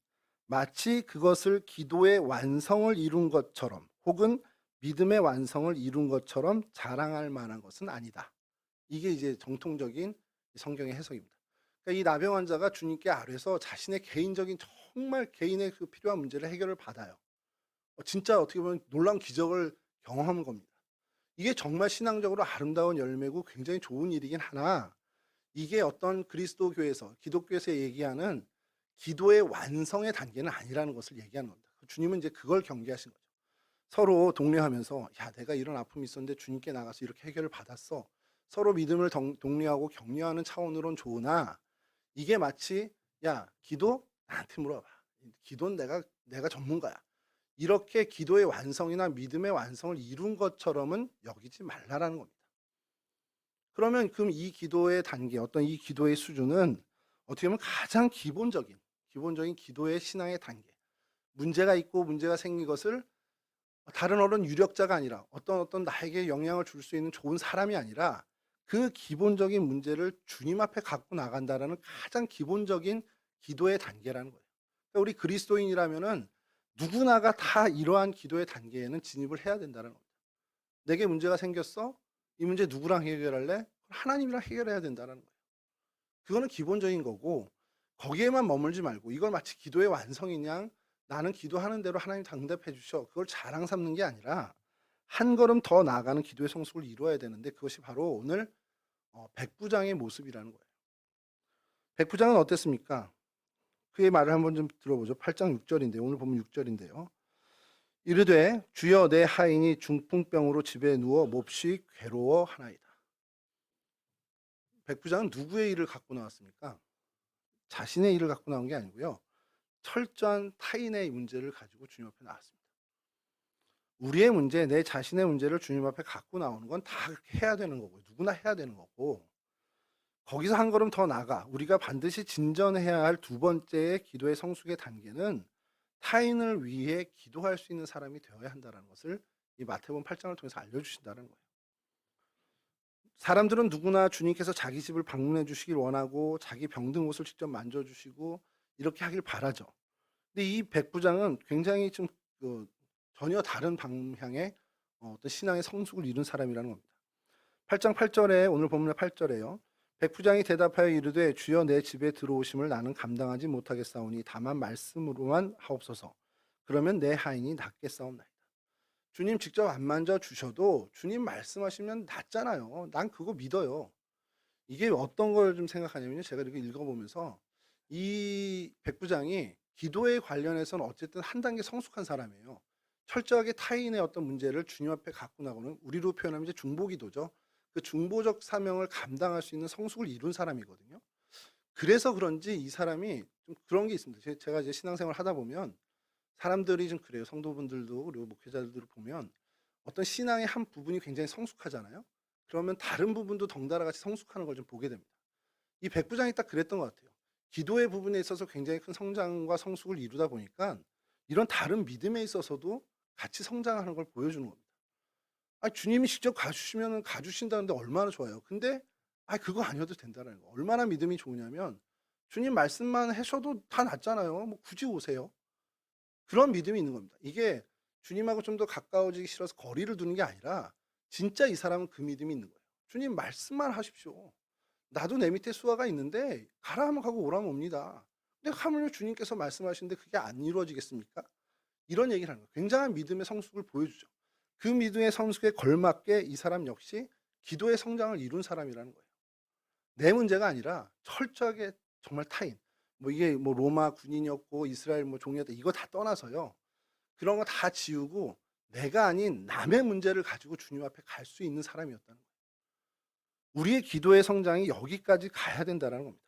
마치 그것을 기도의 완성을 이룬 것처럼 혹은 믿음의 완성을 이룬 것처럼 자랑할 만한 것은 아니다. 이게 이제 정통적인 성경의 해석입니다. 그러니까 이 나병 환자가 주님께 아뢰서 자신의 개인적인 정말 개인의 그 필요한 문제를 해결을 받아요. 진짜 어떻게 보면 놀라운 기적을 경험한 겁니다. 이게 정말 신앙적으로 아름다운 열매고 굉장히 좋은 일이긴 하나 이게 어떤 그리스도교에서 기독교에서 얘기하는 기도의 완성의 단계는 아니라는 것을 얘기하는 겁니다. 주님은 이제 그걸 경계하신 거죠. 서로 독려하면서 "야 내가 이런 아픔이 있었는데 주님께 나가서 이렇게 해결을 받았어." 서로 믿음을 독려하고 격려하는 차원으론 좋으나 이게 마치 "야 기도 나한테 물어봐. 기도는 내가 전문가야." 이렇게 기도의 완성이나 믿음의 완성을 이룬 것처럼은 여기지 말라라는 겁니다. 그럼 이 기도의 단계 어떤 이 기도의 수준은 어떻게 보면 가장 기본적인 기도의 신앙의 단계. 문제가 있고 문제가 생긴 것을 다른 어떤 유력자가 아니라 어떤 나에게 영향을 줄 수 있는 좋은 사람이 아니라 그 기본적인 문제를 주님 앞에 갖고 나간다라는 가장 기본적인 기도의 단계라는 거예요. 그러니까 우리 그리스도인이라면은 누구나가 다 이러한 기도의 단계에는 진입을 해야 된다는 겁니다. "내게 문제가 생겼어. 이 문제 누구랑 해결할래?" 하나님이랑 해결해야 된다는 거예요. 그거는 기본적인 거고 거기에만 머물지 말고 이걸 마치 기도의 완성인 양 '나는 기도하는 대로 하나님이 다 응답해 주셔.' 그걸 자랑 삼는 게 아니라 한 걸음 더 나아가는 기도의 성숙을 이루어야 되는데 그것이 바로 오늘 백부장의 모습이라는 거예요. 백부장은 어땠습니까? 그의 말을 한번 좀 들어보죠. 8장 6 절인데 오늘 보면 6 절인데요. 이르되 "주여 내 하인이 중풍병으로 집에 누워 몹시 괴로워하나이다." 백부장은 누구의 일을 갖고 나왔습니까? 자신의 일을 갖고 나온 게 아니고요. 철저한 타인의 문제를 가지고 주님 앞에 나왔습니다. 우리의 문제, 내 자신의 문제를 주님 앞에 갖고 나오는 건 다 해야 되는 거고요. 누구나 해야 되는 거고 거기서 한 걸음 더 나아가 우리가 반드시 진전해야 할 두 번째의 기도의 성숙의 단계는 타인을 위해 기도할 수 있는 사람이 되어야 한다는 것을 이 마태복음 8 장을 통해서 알려주신다는 거예요. 사람들은 누구나 주님께서 자기 집을 방문해 주시길 원하고 자기 병든 곳을 직접 만져 주시고 이렇게 하길 바라죠. 근데 이 백부장은 굉장히 좀 전혀 다른 방향의 어떤 신앙의 성숙을 이룬 사람이라는 겁니다. 8장 8 절에 오늘 본문의 8 절에요. 백부장이 대답하여 이르되 주여 내 집에 들어오심을 나는 감당하지 못하겠사오니 다만 말씀으로만 하옵소서. 그러면 내 하인이 낫겠사옵나이다. 주님 직접 안 만져 주셔도 주님 말씀하시면 낫잖아요. 난 그거 믿어요. 이게 어떤 걸 좀 생각하냐면요. 제가 이렇게 읽어보면서 이 백부장이 기도에 관련해서는 어쨌든 한 단계 성숙한 사람이에요. 철저하게 타인의 어떤 문제를 주님 앞에 갖고 나가는 우리로 표현하면 이제 중보기도죠. 그 중보적 사명을 감당할 수 있는 성숙을 이룬 사람이거든요. 그래서 그런지 이 사람이 좀 그런 게 있습니다. 제가 이제 신앙생활 하다 보면 사람들이 좀 그래요. 성도분들도 그리고 목회자들을 보면 어떤 신앙의 한 부분이 굉장히 성숙하잖아요. 그러면 다른 부분도 덩달아 같이 성숙하는 걸 좀 보게 됩니다. 이 백부장이 딱 그랬던 것 같아요. 기도의 부분에 있어서 굉장히 큰 성장과 성숙을 이루다 보니까 이런 다른 믿음에 있어서도 같이 성장하는 걸 보여주는 겁니다. 주님이 직접 가주시면은 가주신다는데 얼마나 좋아요. 근데 그거 아니어도 된다는 거. 얼마나 믿음이 좋으냐면 주님 말씀만 하셔도 다 낫잖아요. 뭐 굳이 오세요. 그런 믿음이 있는 겁니다. 이게 주님하고 좀 더 가까워지기 싫어서 거리를 두는 게 아니라 진짜 이 사람은 그 믿음이 있는 거예요. "주님 말씀만 하십시오. 나도 내 밑에 수하가 있는데 가라 하면 가고 오라면 옵니다." 근데 하물며 주님께서 말씀하시는데 그게 안 이루어지겠습니까? 이런 얘기를 하는 거예요. 굉장한 믿음의 성숙을 보여주죠. 그 믿음의 성숙에 걸맞게 이 사람 역시 기도의 성장을 이룬 사람이라는 거예요. 내 문제가 아니라 철저하게 정말 타인, 뭐 이게 뭐 로마 군인이었고 이스라엘 뭐 종이었다 이거 다 떠나서요. 그런 거 다 지우고 내가 아닌 남의 문제를 가지고 주님 앞에 갈 수 있는 사람이었다는 거예요. 우리의 기도의 성장이 여기까지 가야 된다는 겁니다.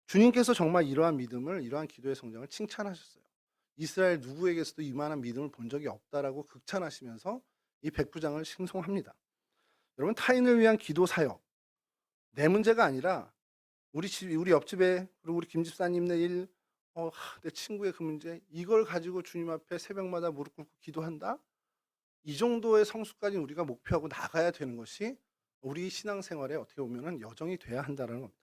주님께서 정말 이러한 믿음을, 이러한 기도의 성장을 칭찬하셨어요. 이스라엘 누구에게서도 이만한 믿음을 본 적이 없다라고 극찬하시면서 이 백부장을 칭송합니다. 여러분, 타인을 위한 기도 사역, 내 문제가 아니라 우리 옆집에, 그리고 우리 김 집사님 내 일, 내 친구의 그 문제, 이걸 가지고 주님 앞에 새벽마다 무릎 꿇고 기도한다? 이 정도의 성숙까지 우리가 목표하고 나가야 되는 것이 우리 신앙생활에 어떻게 보면은 여정이 돼야 한다는 겁니다.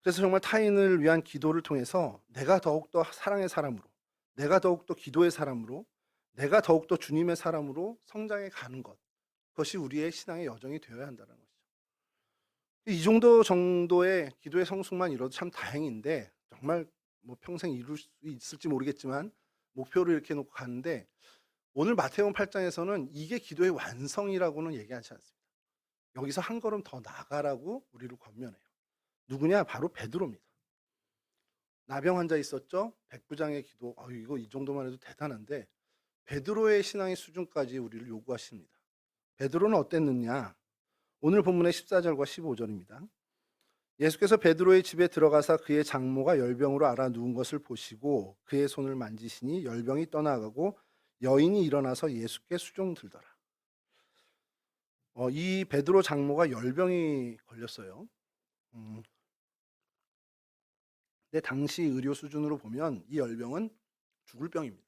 그래서 정말 타인을 위한 기도를 통해서 내가 더욱더 사랑의 사람으로, 내가 더욱더 기도의 사람으로, 내가 더욱더 주님의 사람으로 성장해 가는 것, 그것이 우리의 신앙의 여정이 되어야 한다는 것이죠. 이 정도의 기도의 성숙만 이뤄도 참 다행인데, 정말 뭐 평생 이룰 수 있을지 모르겠지만 목표를 이렇게 놓고 가는데, 오늘 마태복음 8 장에서는 이게 기도의 완성이라고는 얘기하지 않습니다. 여기서 한 걸음 더 나아가라고 우리를 권면해요. 누구냐? 바로 베드로입니다. 나병 환자 있었죠? 백부장의 기도. 이거 이 정도만 해도 대단한데 베드로의 신앙의 수준까지 우리를 요구하십니다. 베드로는 어땠느냐? 오늘 본문의 14절과 15절입니다. 예수께서 베드로의 집에 들어가사 그의 장모가 열병으로 앓아 누운 것을 보시고 그의 손을 만지시니 열병이 떠나가고 여인이 일어나서 예수께 수종들더라. 이 베드로 장모가 열병이 걸렸어요. 근데 당시 의료 수준으로 보면 이 열병은 죽을 병입니다.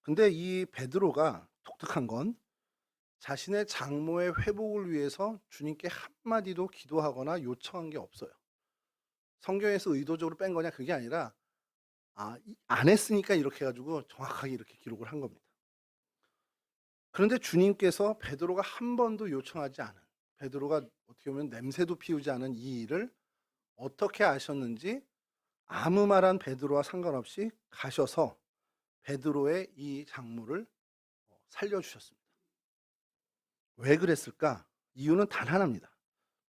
근데 이 베드로가 독특한 건 자신의 장모의 회복을 위해서 주님께 한마디도 기도하거나 요청한 게 없어요. 성경에서 의도적으로 뺀 거냐 그게 아니라 안 했으니까 이렇게 해 가지고 정확하게 이렇게 기록을 한 겁니다. 그런데 주님께서 베드로가 한 번도 요청하지 않은, 베드로가 어떻게 보면 냄새도 피우지 않은 이 일을 어떻게 아셨는지 아무 말한 베드로와 상관없이 가셔서 베드로의 이 장모를 살려 주셨습니다. 왜 그랬을까? 이유는 단 하나입니다.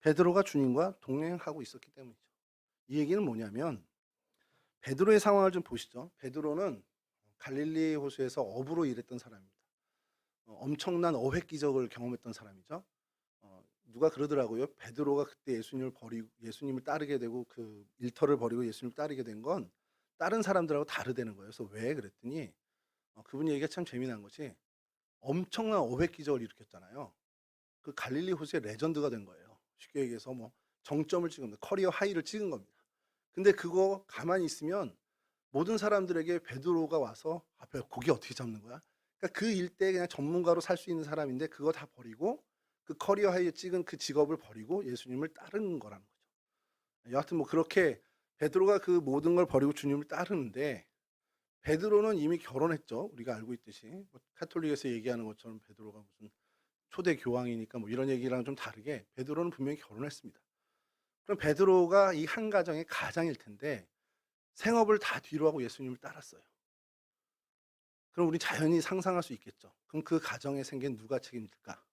베드로가 주님과 동행하고 있었기 때문이죠. 이 얘기는 뭐냐면 베드로의 상황을 좀 보시죠. 베드로는 갈릴리 호수에서 어부로 일했던 사람입니다. 엄청난 어획 기적을 경험했던 사람이죠. 누가 그러더라고요. 베드로가 그때 예수님을 따르게 되고 그 일터를 버리고 예수님을 따르게 된 건 다른 사람들하고 다르다는 거예요. 그래서 왜 그랬더니 그분 얘기가 참 재미난 것이 엄청난 어획 기적을 일으켰잖아요. 그 갈릴리 호수의 레전드가 된 거예요. 쉽게 얘기해서 뭐 정점을 찍은 겁니다. 커리어 하이를 찍은 겁니다. 근데 그거 가만히 있으면 모든 사람들에게 베드로가 와서 앞에 고기 어떻게 잡는 거야? 그러니까 그 일대에 그냥 전문가로 살 수 있는 사람인데 그거 다 버리고 그 커리어 하이에 찍은 그 직업을 버리고 예수님을 따르는 거라는 거죠. 여하튼 뭐 그렇게 베드로가 그 모든 걸 버리고 주님을 따르는데 베드로는 이미 결혼했죠. 우리가 알고 있듯이 뭐 카톨릭에서 얘기하는 것처럼 베드로가 무슨 초대 교황이니까 뭐 이런 얘기랑 좀 다르게 베드로는 분명히 결혼했습니다. 그럼 베드로가 이 한 가정의 가장일 텐데 생업을 다 뒤로 하고 예수님을 따랐어요. 그럼 우리 자연히 상상할 수 있겠죠. 그럼 그 가정의 생계는 누가 책임질까?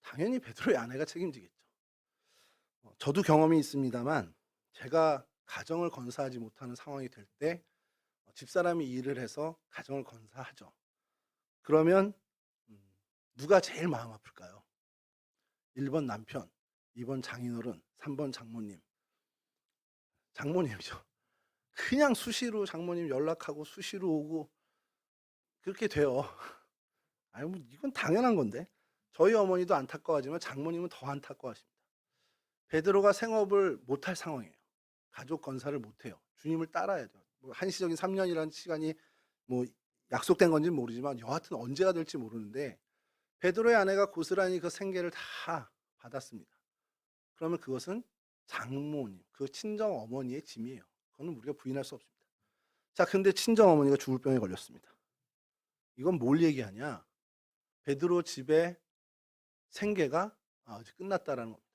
당연히 베드로의 아내가 책임지겠죠. 저도 경험이 있습니다만 제가 가정을 건사하지 못하는 상황이 될 때 집사람이 일을 해서 가정을 건사하죠. 그러면 누가 제일 마음 아플까요? 1번 남편, 2번 장인어른, 3번 장모님. 장모님이죠. 그냥 수시로 장모님 연락하고 수시로 오고 그렇게 돼요. 아니 뭐 이건 당연한 건데. 저희 어머니도 안타까워하지만 장모님은 더 안타까워하십니다. 베드로가 생업을 못할 상황이에요. 가족 건사를 못해요. 주님을 따라야 돼요. 뭐 한시적인 3년이라는 시간이 뭐 약속된 건지는 모르지만 여하튼 언제가 될지 모르는데 베드로의 아내가 고스란히 그 생계를 다 받았습니다. 그러면 그것은 장모님, 그 친정 어머니의 짐이에요. 그거는 우리가 부인할 수 없습니다. 자, 근데 친정 어머니가 죽을 병에 걸렸습니다. 이건 뭘 얘기하냐? 베드로 집의 생계가 이제 끝났다라는 겁니다.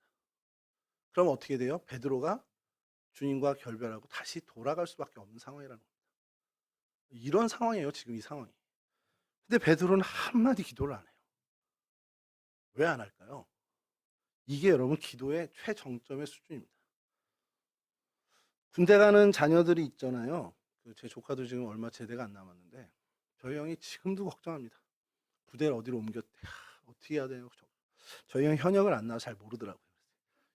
그럼 어떻게 돼요? 베드로가 주님과 결별하고 다시 돌아갈 수밖에 없는 상황이라는 겁니다. 이런 상황이에요, 지금 이 상황이. 근데 베드로는 한마디 기도를 안 해요. 왜 안 할까요? 이게 여러분 기도의 최정점의 수준입니다. 군대 가는 자녀들이 있잖아요. 제 조카도 지금 얼마 제대가 안 남았는데 저희 형이 지금도 걱정합니다. 부대를 어디로 옮겼대. 어떻게 해야 돼요? 저희 형 현역을 안 나와 잘 모르더라고요.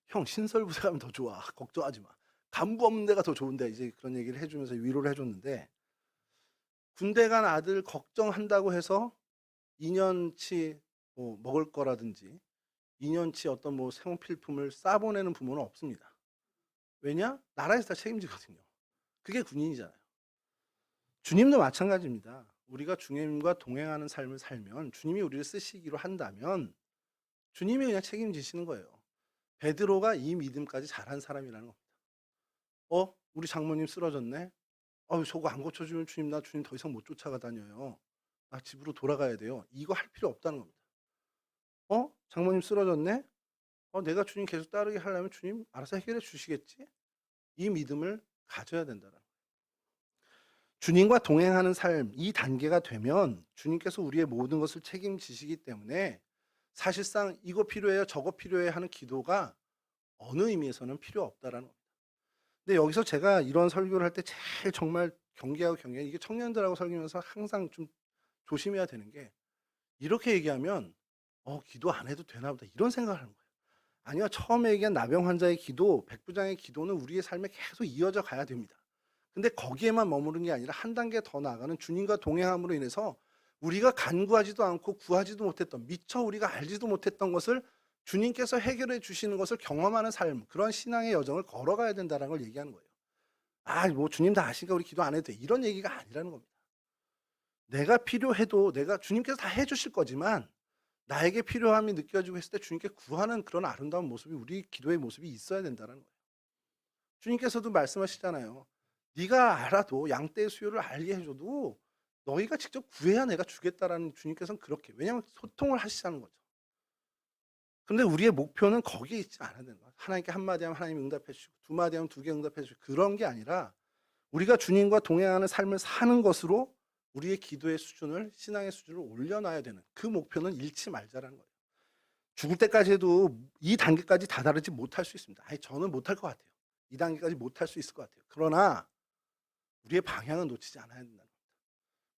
형 신설부대 가면 더 좋아. 걱정하지 마. 간부 없는 데가 더 좋은데 이제 그런 얘기를 해주면서 위로를 해줬는데 군대 간 아들 걱정한다고 해서 2년치 뭐 먹을 거라든지 2년치 어떤 뭐 생필품을 싸보내는 부모는 없습니다. 왜냐? 나라에서 다 책임지거든요. 그게 군인이잖아요. 주님도 마찬가지입니다. 우리가 주님과 동행하는 삶을 살면 주님이 우리를 쓰시기로 한다면 주님이 그냥 책임지시는 거예요. 베드로가 이 믿음까지 잘한 사람이라는 겁니다. 우리 장모님 쓰러졌네. 저거 안 고쳐주면 주님 나 주님 더 이상 못 쫓아가 다녀요. 나 집으로 돌아가야 돼요. 이거 할 필요 없다는 겁니다. 장모님 쓰러졌네. 내가 주님 계속 따르게 하려면 주님 알아서 해결해 주시겠지. 이 믿음을 가져야 된다는 거예요. 주님과 동행하는 삶, 이 단계가 되면 주님께서 우리의 모든 것을 책임지시기 때문에 사실상 이거 필요해요, 저거 필요해 하는 기도가 어느 의미에서는 필요 없다라는 겁니다. 근데 여기서 제가 이런 설교를 할 때 제일 정말 경계하고 이게 청년들하고 설교하면서 항상 좀 조심해야 되는 게 이렇게 얘기하면 기도 안 해도 되나 보다 이런 생각을 하는 거예요. 아니요. 처음에 얘기한 나병 환자의 기도, 백부장의 기도는 우리의 삶에 계속 이어져 가야 됩니다. 근데 거기에만 머무른 게 아니라 한 단계 더 나아가는 주님과 동행함으로 인해서 우리가 간구하지도 않고 구하지도 못했던 미처 우리가 알지도 못했던 것을 주님께서 해결해 주시는 것을 경험하는 삶, 그런 신앙의 여정을 걸어가야 된다는 걸 얘기하는 거예요. 뭐 주님 다 아시니까 우리 기도 안 해도 돼. 이런 얘기가 아니라는 겁니다. 내가 필요해도 주님께서 다 해주실 거지만 나에게 필요함이 느껴지고 했을 때 주님께 구하는 그런 아름다운 모습이 우리 기도의 모습이 있어야 된다는 거예요. 주님께서도 말씀하시잖아요. 네가 알아도 양떼의 수요를 알게 해줘도 너희가 직접 구해야 내가 주겠다라는 주님께서는 그렇게 왜냐하면 소통을 하시자는 거죠. 그런데 우리의 목표는 거기에 있지 않아야 되는 거예요. 하나님께 한마디 하면 하나님이 응답해 주시고 두 마디 하면 두 개 응답해 주시고 그런 게 아니라 우리가 주님과 동행하는 삶을 사는 것으로 우리의 기도의 수준을 신앙의 수준을 올려놔야 되는 그 목표는 잃지 말자라는 거예요. 죽을 때까지 해도 이 단계까지 다다르지 못할 수 있습니다. 저는 못할 것 같아요. 이 단계까지 못할 수 있을 것 같아요. 그러나 우리의 방향은 놓치지 않아야 된다는 겁니다.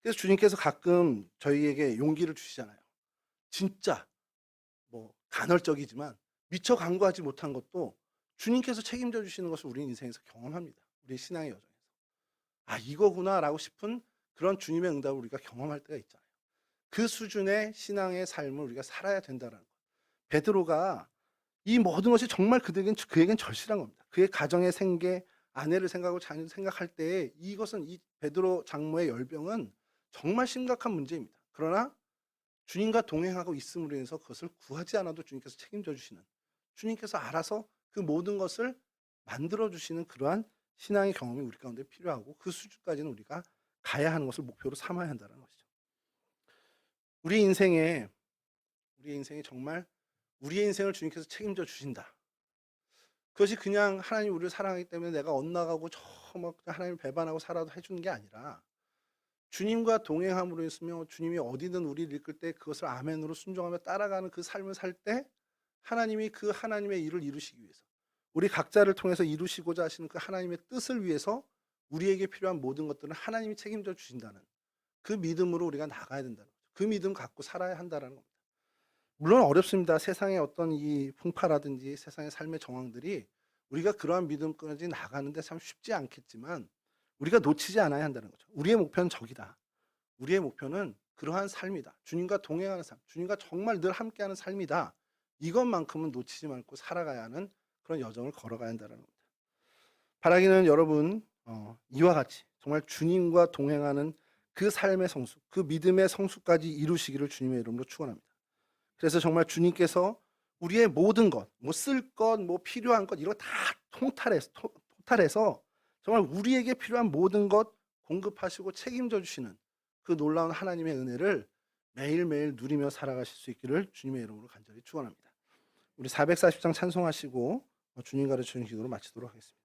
그래서 주님께서 가끔 저희에게 용기를 주시잖아요. 진짜 뭐 간헐적이지만 미처 간구하지 못한 것도 주님께서 책임져 주시는 것을 우리 인생에서 경험합니다. 우리 신앙의 여정에서. 이거구나라고 싶은 그런 주님의 응답을 우리가 경험할 때가 있잖아요. 그 수준의 신앙의 삶을 우리가 살아야 된다는 거예요. 베드로가 이 모든 것이 정말 그에겐 절실한 겁니다. 그의 가정의 생계, 아내를 생각하고 자녀를 생각할 때 이것은 이 베드로 장모의 열병은 정말 심각한 문제입니다. 그러나 주님과 동행하고 있음으로 인해서 그것을 구하지 않아도 주님께서 책임져 주시는 주님께서 알아서 그 모든 것을 만들어 주시는 그러한 신앙의 경험이 우리 가운데 필요하고 그 수준까지는 우리가 가야 하는 것을 목표로 삼아야 한다는 것이죠. 우리 인생에 정말 우리의 인생을 주님께서 책임져 주신다. 그것이 그냥 하나님 우리를 사랑하기 때문에 내가 엇나가고 막 하나님을 배반하고 살아도 해주는 게 아니라 주님과 동행함으로 있으며 주님이 어디든 우리를 이끌 때 그것을 아멘으로 순종하며 따라가는 그 삶을 살 때 하나님이 그 하나님의 일을 이루시기 위해서 우리 각자를 통해서 이루시고자 하시는 그 하나님의 뜻을 위해서 우리에게 필요한 모든 것들은 하나님이 책임져 주신다는 그 믿음으로 우리가 나가야 된다는 거죠. 그 믿음 갖고 살아야 한다는 겁니다. 물론 어렵습니다. 세상의 어떤 이 풍파라든지 세상의 삶의 정황들이 우리가 그러한 믿음까지 나가는데 참 쉽지 않겠지만 우리가 놓치지 않아야 한다는 거죠. 우리의 목표는 저기다. 우리의 목표는 그러한 삶이다. 주님과 동행하는 삶, 주님과 정말 늘 함께하는 삶이다. 이것만큼은 놓치지 말고 살아가야 하는 그런 여정을 걸어가야 한다는 겁니다. 바라기는 여러분 이와 같이 정말 주님과 동행하는 그 삶의 성수, 그 믿음의 성수까지 이루시기를 주님의 이름으로 축원합니다. 그래서 정말 주님께서 우리의 모든 것, 뭐 쓸 것, 뭐 필요한 것 이거 다 토탈해서 정말 우리에게 필요한 모든 것 공급하시고 책임져 주시는 그 놀라운 하나님의 은혜를 매일매일 누리며 살아가실 수 있기를 주님의 이름으로 간절히 축원합니다. 우리 440장 찬송하시고 주님 가르쳐 주는 기도로 마치도록 하겠습니다.